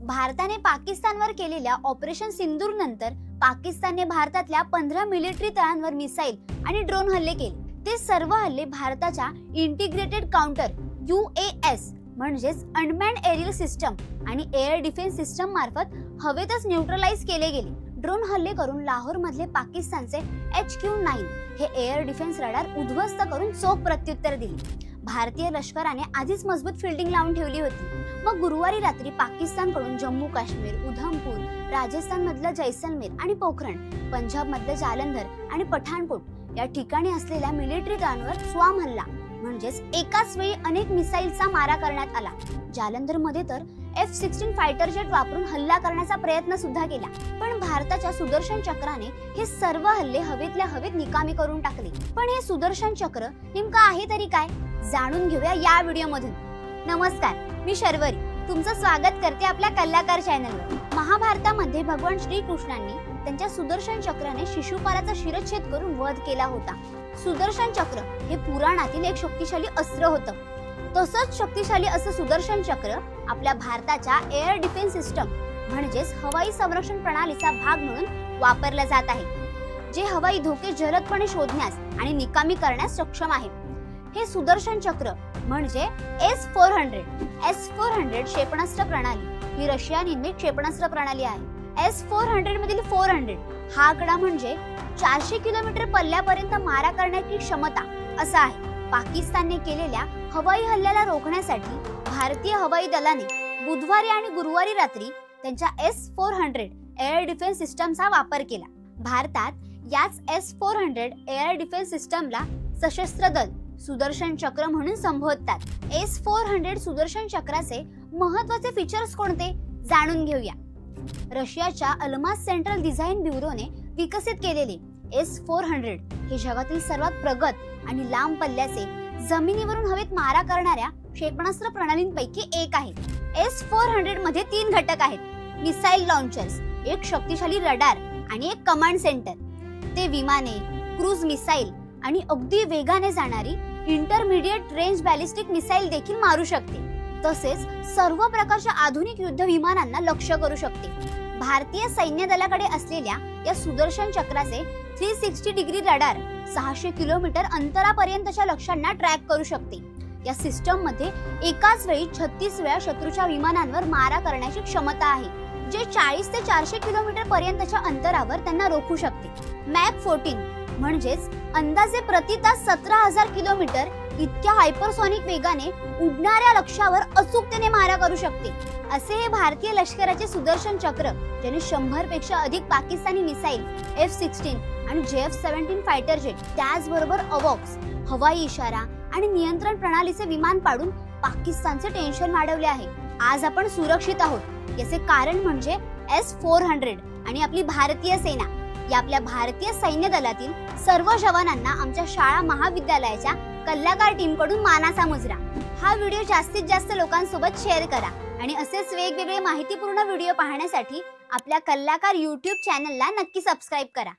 भारताने पाकिस्तानवर केलेल्या ऑपरेशन सिंदूर नंतर पाकिस्तानने भारतातल्या 15 मिलिटरी तळांवर मिसाईल आणि ड्रोन हल्ले केले। ते सर्व हल्ले भारताच्या इंटिग्रेटेड काउंटर UAS म्हणजेच अनमॅन्ड एरियल सिस्टम आणि एअर डिफेन्स सिस्टम मार्फत हवेतच न्यूट्रलाइज केले गेले। ड्रोन हल्ले करून लाहोर मधले पाकिस्तानचे HQ-9 हे एअर डिफेन्स रडार उद्ध्वस्त करून चोख प्रत्युत्तर दिले। भारतीय लष्कराने आधीच मजबूत फिल्डिंग लावून ठेवली होती। मग गुरुवारी रात्री पाकिस्तानकडून जम्मू काश्मीर, उधमपूर, राजस्थान मधलं जैसलमेर आणि पोखरण, पंजाब मधलं जालंधर आणि पठाणकोट या ठिकाणी असलेल्या मिलिटरी तळांवर स्वाम हल्ला म्हणजेच एकाच वेळी अनेक मिसाईलचा मारा करण्यात आला। जालंधर मध्ये तर F-16 फायटर जेट वापरून हल्ला करण्याचा प्रयत्न सुद्धा केला, पण भारताच्या सुदर्शन चक्राने हे सर्व हल्ले हवेतल्या हवेत निकामी करून टाकले। पण हे सुदर्शन चक्र नेमकं आहे तरी काय, जाणून घेऊया या व्हिडिओ मधून। नमस्कार, मी शर्वरी तुमचं स्वागत करते आपल्या कलाकार चॅनलवर। महाभारतामध्ये भगवान श्रीकृष्णांनी त्यांच्या सुदर्शन चक्राने शिशुपालाचा शिरच्छेद करून वध केला होता। सुदर्शन चक्र हे पुराणातील एक शक्तिशाली अस्त्र होतं। तसंच शक्तिशाली असं सुदर्शन चक्र आपल्या भारताच्या एअर डिफेन्स सिस्टम म्हणजेच हवाई संरक्षण प्रणालीचा भाग म्हणून वापरला जात आहे, जे हवाई धोके जलदपणे शोधण्यास आणि निकामी करण्यास सक्षम आहे। हे सुदर्शन चक्र म्हणजे S-400 क्षेपणास्त्र प्रणाली ही रशिया निर्मित क्षेपणास्त्र प्रणाली आहे। S-400 मधील 400 हा आकडा म्हणजे 400 किलोमीटर पल्ल्यापर्यंत मारा करण्याची क्षमता असा आहे। पाकिस्तानने केलेल्या हवाई हल्ल्याला रोखण्यासाठी भारतीय हवाई दलाने बुधवारी आणि गुरुवारी रात्री त्यांच्या S-400 एअर डिफेन्स सिस्टमचा वापर केला। भारतात याच S-400 एअर डिफेन्स सिस्टमला सशस्त्र दल सुदर्शन चक्र म्हणून संबोधतात। S-400 सुदर्शन चक्राचे महत्त्वाचे फीचर्स कोणते जाणून घेऊया। रशियाच्या अल्मास सेंट्रल डिझाइन ब्युरोने विकसित केलेले S-400 हे जगातील सर्वात प्रगत आणि लांब पल्ल्याचे जमिनीवरून हवेत मारा करणाऱ्या क्षेपणास्त्र प्रणालींपैकी एक आहे। S-400 मध्ये 3 घटक आहेत: मिसाईल लॉन्चर्स, एक शक्तिशाली रडार आणि एक कमांड सेंटर। ते विमाने, क्रूज मिसाईल आणि अगदी वेगाने जाणारी इंटरमिडिएट रेंज बॅलिस्टिक मिसाईल देखील मारू शकते। तसेच सर्व प्रकारच्या आधुनिक युद्ध विमानांना लक्ष्य करू शकते। भारतीय सैन्य दलाकडे असलेल्या या सुदर्शन चक्राचे 360 डिग्री रडार 600 किलोमीटर अंतरापर्यंतच्या लक्ष्यांना ट्रॅक करू शकते। या सिस्टम मध्ये एकाच वेळी 36 वेळा शत्रूच्या विमानांवर मारा करण्याची क्षमता आहे, जे 40 ते 400 किलोमीटर पर्यंतच्या अंतरावर त्यांना रोखू शकते। मॅक 14 म्हणजेच अंदाजे प्रति तास 17,000 किलोमीटर इतक्या हायपरसॉनिक वेगाने उडणाऱ्या लक्ष्यावर अचूकतेने मारा करू शकते। असे हे भारतीय लष्कराचे सुदर्शन चक्र, ज्याने 100 पेक्षा अधिक पाकिस्तानी मिसाईल, F-16 आणि JF-17 फायटर जेट, त्याचबरोबर अवॉक्स हवाई इशारा आणि नियंत्रण प्रणालीचे विमान पाडून पाकिस्तानचे टेन्शन वाढवले आहे। आज आपण सुरक्षित आहोत याचे कारण म्हणजे S-400 आणि आपली भारतीय सेना। या आपल्या भारतीय सैन्य दलातील सर्व जवानांना आमच्या शाळा महाविद्यालयाच्या कलाकार टीम कडून मानाचा मुजरा। हा व्हिडिओ जास्तीत जास्त लोकांसोबत शेअर करा आणि असेच वेगवेगळे माहितीपूर्ण व्हिडिओ पाहण्यासाठी आपल्या कलाकार YouTube चॅनलला नक्की सबस्क्राइब करा।